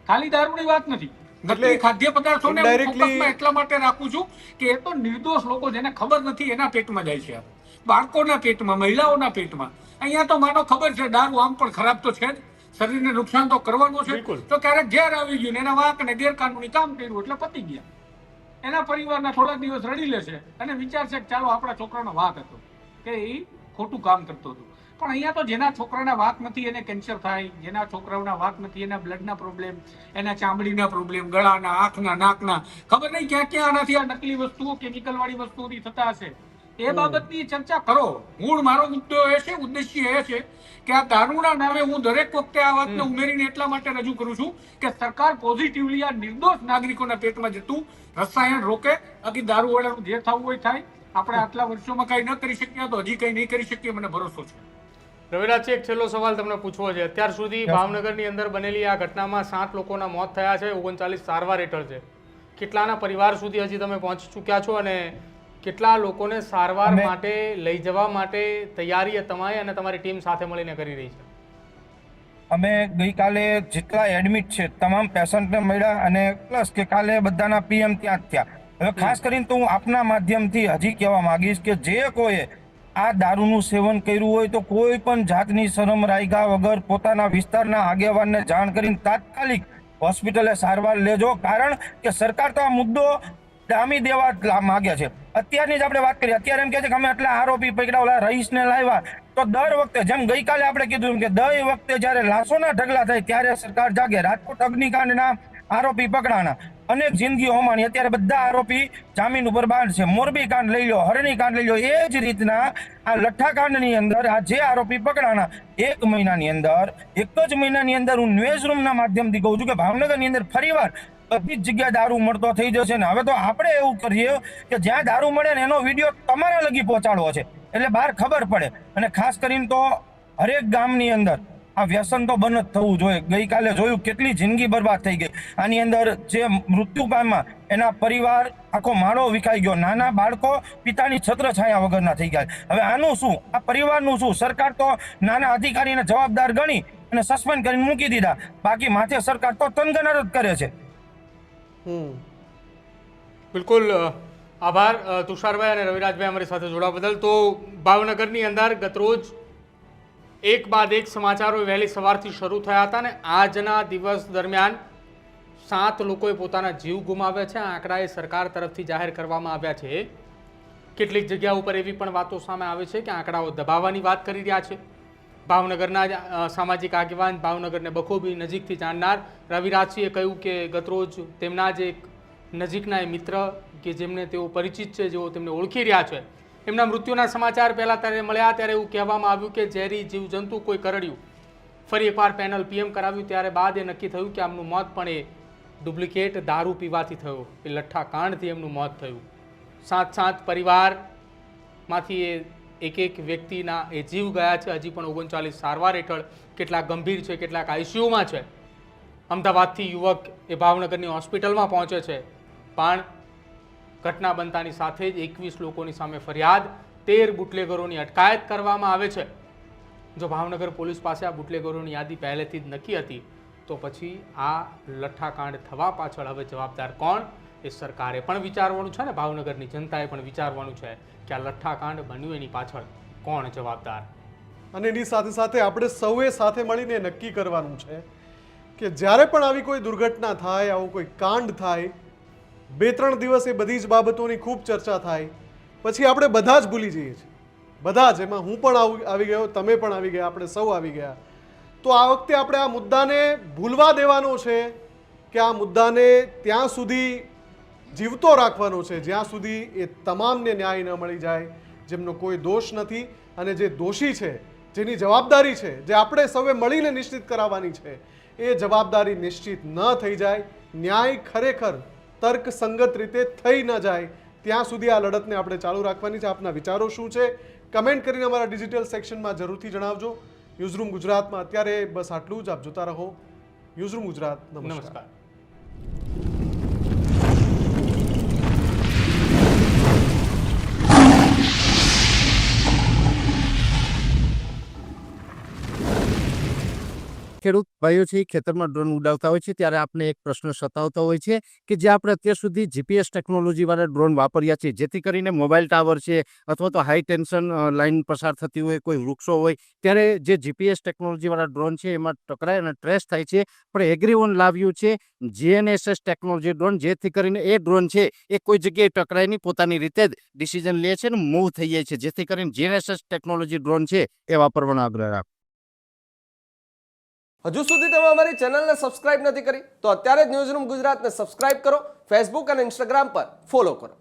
ખાલી દારૂની વાત નથી, નકલી ખાદ્ય પદાર્થોને હું ફોકસમાં એટલા માટે રાખું છું કે એ તો નિર્દોષ લોકો જેને ખબર નથી એના પેટમાં જાય છે, બાળકોના પેટમાં, મહિલાઓના પેટમાં. અહીંયા તો માનો ખબર છે દારૂ આમ પણ ખરાબ તો છે જ, શરીરને નુકસાન તો કરવાનું છે, તો ક્યારેક ઝેર આવી ગયું ને એના વાંક ને ગેરકાનૂની કામ કર્યું એટલે પતી ગયા. એના પરિવારના થોડા દિવસ રડી લેશે અને વિચારશે કે ચાલો આપણા છોકરાનો વાંક હતો કે એ ખોટું કામ કરતો હતો. પણ અહીંયા તો જેના છોકરાના વાંક નથી એને કેન્સર થાય, જેના છોકરાઓના વાંક નથી એના બ્લડના પ્રોબ્લેમ, એના ચામડીના પ્રોબ્લેમ, ગળાના, આંખના, નાકના, ખબર નહીં ક્યાં ક્યાં આનાથી આ નકલી વસ્તુઓ, કેમિકલ વાળી વસ્તુઓથી થતા હશે. એ બાબતની ચર્ચા કરો. મૂળ મારો મુદ્દો એ છે, ઉદ્દેશ્ય એ છે કે આ દારૂના નામે હું દરેક વખતે આ વાતને ઉમેરીને એટલા માટે રજૂ કરું છું કે સરકાર પોઝિટિવલી આ નિર્દોષ નાગરિકોના પેટમાં જતું રસાયણ રોકે. બાકી દારૂ વાળાનું જે થવું હોય થાય. આપણે આટલા વર્ષોમાં કઈ ન કરી શક્યા તો હજી કઈ નહીં કરી શકીએ, મને ભરોસો છે. રવિરાજજી, એક છેલ્લો સવાલ તમને પૂછવો છે. અત્યાર સુધી ભાવનગરની અંદર બનેલી આ ઘટનામાં 7 લોકોના મોત થયા છે, 39 સારવાર હેઠળ છે. કેટલાના પરિવાર સુધી હજી તમે પહોંચી ચૂક્યા છો અને કેટલા લોકોને સારવાર માટે લઈ જવા માટે તૈયારી તમારી અને તમારી ટીમ સાથે મળીને કરી રહી છે? અમે ગઈકાલે જેટલા એડમિટ છે તમામ પેશન્ટને મળ્યા અને પ્લસ કે કાલે બધાના પીએમ ત્યાં જ થયા. હવે ખાસ કરીને તો હું આપના માધ્યમથી હજી કહેવા માંગીશ કે જે કોઈએ આ દારૂનું સેવન કર્યું હોય તો કોઈ પણ જાતની શરમ રાયગા વગર પોતાના વિસ્તારના આગેવાનને જાણ કરીને તાત્કાલિક હોસ્પિટલે સારવાર લેજો. કારણ કે સરકાર તો આ મુદ્દો ડામી દેવા માંગે છે. અત્યારની જ આપણે વાત કરીએ, અત્યારે એમ કહે છે કે અમે આટલા આરોપી પકડ્યા, ઓલા રહીશને લાવ્યા, તો દર વખતે જેમ ગઈકાલે આપણે કીધું કે દર વખતે જ્યારે લાશોના ઢગલા થાય ત્યારે સરકાર જાગે. રાજકોટ અગ્નિકાંડના આરોપી પકડાણા, અનેક જિંદગીઓ હોમાણી, અત્યારે બધા આરોપી જામીન ઉપર બહાર છે. મોરબી કાંડ લઈ લો, હરણી કાંડ લઈ લો, એ જ રીતના આ લઠ્ઠા કાંડની અંદર આ જે આરોપી પકડાણા, એક મહિનાની અંદર, એક જ મહિનાની અંદર હું ન્યૂઝ રૂમના માધ્યમથી કહું છું કે ભાવનગરની અંદર ફરીવાર બધી જ જગ્યાએ દારૂ મળતો થઈ જશે ને હવે તો આપણે એવું કરીએ કે જ્યાં દારૂ મળે ને એનો વિડીયો તમારા લગી પહોંચાડવો છે એટલે બહાર ખબર પડે. અને ખાસ કરીને તો હરેક ગામની અંદર આ વ્યસન તો બંધ જ થવું જોઈએ. ગઈકાલે જોયું કેટલી જિંદગી બરબાદ થઈ ગઈ. આની અંદર જે મૃત્યુ પામ્યા એના પરિવાર આખો માળો વિખાઈ ગયો. નાના બાળકો પિતાની છત્રછાયા વગરના થઈ ગયા. હવે આનું શું? આ પરિવારનું શું? સરકાર તો નાના અધિકારીને જવાબદાર ગણી અને સસ્પેન્ડ કરીને મૂકી દીધા. બાકી માથે સરકાર તો તનગણર જ કરે છે. બિલકુલ આભાર તુષારભાઈ અને રવિરાજભાઈ અમારી સાથે જોડાવા બદલ. તો ભાવનગરની અંદર ગતરોજ એક બાદ એક સમાચારો વહેલી સવારથી શરૂ થયા હતા અને આજના દિવસ દરમિયાન 7 લોકોએ પોતાના જીવ ગુમાવ્યા છે. આ આંકડા એ સરકાર તરફથી જાહેર કરવામાં આવ્યા છે. કેટલીક જગ્યા ઉપર એવી પણ વાતો સામે આવે છે કે આંકડાઓ દબાવવાની વાત કરી રહ્યા છે. ભાવનગરના સામાજિક આગેવાન, ભાવનગરને બખૂબી નજીકથી જાણનાર રવિરાજસિંહે કહ્યું કે ગતરોજ તેમના જ એક નજીકના મિત્ર કે જેમને તેઓ પરિચિત છે, જેઓ તેમને ઓળખી રહ્યા છે, એમના મૃત્યુના સમાચાર પહેલાં ત્યારે મળ્યા ત્યારે એવું કહેવામાં આવ્યું કે ઝેરી જીવજંતુ કોઈ કરડ્યું. ફરી એકવાર પેનલ પીએમ કરાવ્યું ત્યારે બાદ એ નક્કી થયું કે આમનું મોત પણ એ ડુપ્લિકેટ દારૂ પીવાથી થયો. એ લઠ્ઠા કાંડથી એમનું મોત થયું. 7 પરિવારમાંથી એ એક વ્યક્તિના એ જીવ ગયા છે. હજી પણ 39 સારવાર હેઠળ, કેટલાક ગંભીર છે, કેટલાક આઈસીયુમાં છે. અમદાવાદથી યુવક એ ભાવનગરની હોસ્પિટલમાં પહોંચે છે પણ ઘટના બનતાની સાથે જ 21 લોકોની સામે ફરિયાદ, 13 બુટલેગરોની અટકાયત કરવામાં આવે છે. જો ભાવનગર પોલીસ પાસે આ બુટલેગરોની યાદી પહેલેથી જ નક્કી હતી તો પછી આ લઠ્ઠાકાંડ થવા પાછળ હવે જવાબદાર કોણ એ સરકારે પણ વિચારવાનું છે ને ભાવનગરની જનતાએ પણ વિચારવાનું છે કે આ લઠ્ઠાકાંડ બન્યું એની પાછળ કોણ જવાબદાર. અને એની સાથે સાથે આપણે સૌએ સાથે મળીને નક્કી કરવાનું છે કે જ્યારે પણ આવી કોઈ દુર્ઘટના થાય, આવું કોઈ કાંડ થાય, 2-3 દિવસ એ બધી જ બાબતોની ખૂબ ચર્ચા થાય, પછી આપણે બધા જ ભૂલી જઈએ છીએ. બધા જ, એમાં હું પણ આવી ગયો, તમે પણ આવી ગયા, આપણે સૌ આવી ગયા. તો આ વખતે આપણે આ મુદ્દાને ભૂલવા દેવાનો છે કે આ મુદ્દાને ત્યાં સુધી જીવતો રાખવાનો છે જ્યાં સુધી એ તમામને ન્યાય ન મળી જાય, જેમનો કોઈ દોષ નથી અને જે દોષી છે, જેની જવાબદારી છે, જે આપણે સૌએ મળીને નિશ્ચિત કરાવવાની છે, એ જવાબદારી નિશ્ચિત ન થઈ જાય, ન્યાય ખરેખર તર્કસંગત રીતે થઈ ન જાય, ત્યાં સુધી આ લડતને આપણે ચાલુ રાખવાની છે. આપના વિચારો શું છે કમેન્ટ કરીને અમારા ડિજિટલ સેક્શનમાં જરૂરથી જણાવજો. ન્યૂઝરૂમ ગુજરાતમાં અત્યારે બસ આટલું જ. આપ જોતા રહો ન્યૂઝરૂમ ગુજરાત. નમસ્કાર. ખેડૂત ભાઈઓ છે ખેતરમાં ડ્રોન ઉડાવતા હોય છે ત્યારે આપણે એક પ્રશ્ન સતાવતો હોય છે કે જે આપણે અત્યાર સુધી જીપીએસ ટેકનોલોજીવાળા ડ્રોન વાપર્યા છે, જેથી કરીને મોબાઈલ ટાવર છે અથવા તો હાઈ ટેન્શન લાઇન પસાર થતી હોય, કોઈ વૃક્ષો હોય, ત્યારે જે જીપીએસ ટેકનોલોજીવાળા ડ્રોન છે એમાં ટકરાય અને ટ્રેસ થાય છે. પણ એગ્રીવન લાવ્યું છે GNSS ટેકનોલોજી ડ્રોન, જેથી કરીને એ ડ્રોન છે એ કોઈ જગ્યાએ ટકરાય નહીં, પોતાની રીતે જ ડિસિઝન લે છે અને મૂવ થઈ જાય છે, જેથી કરીને GNSS ટેકનોલોજી ડ્રોન છે એ વાપરવાનો આગ્રહ રાખો. હજુ સુધી તમે અમારી ચેનલને સબસ્ક્રાઇબ નથી કરી તો અત્યારે જ ન્યૂઝરૂમ ગુજરાતને સબસ્ક્રાઇબ કરો, ફેસબુક અને ઇન્સ્ટાગ્રામ પર ફોલો કરો.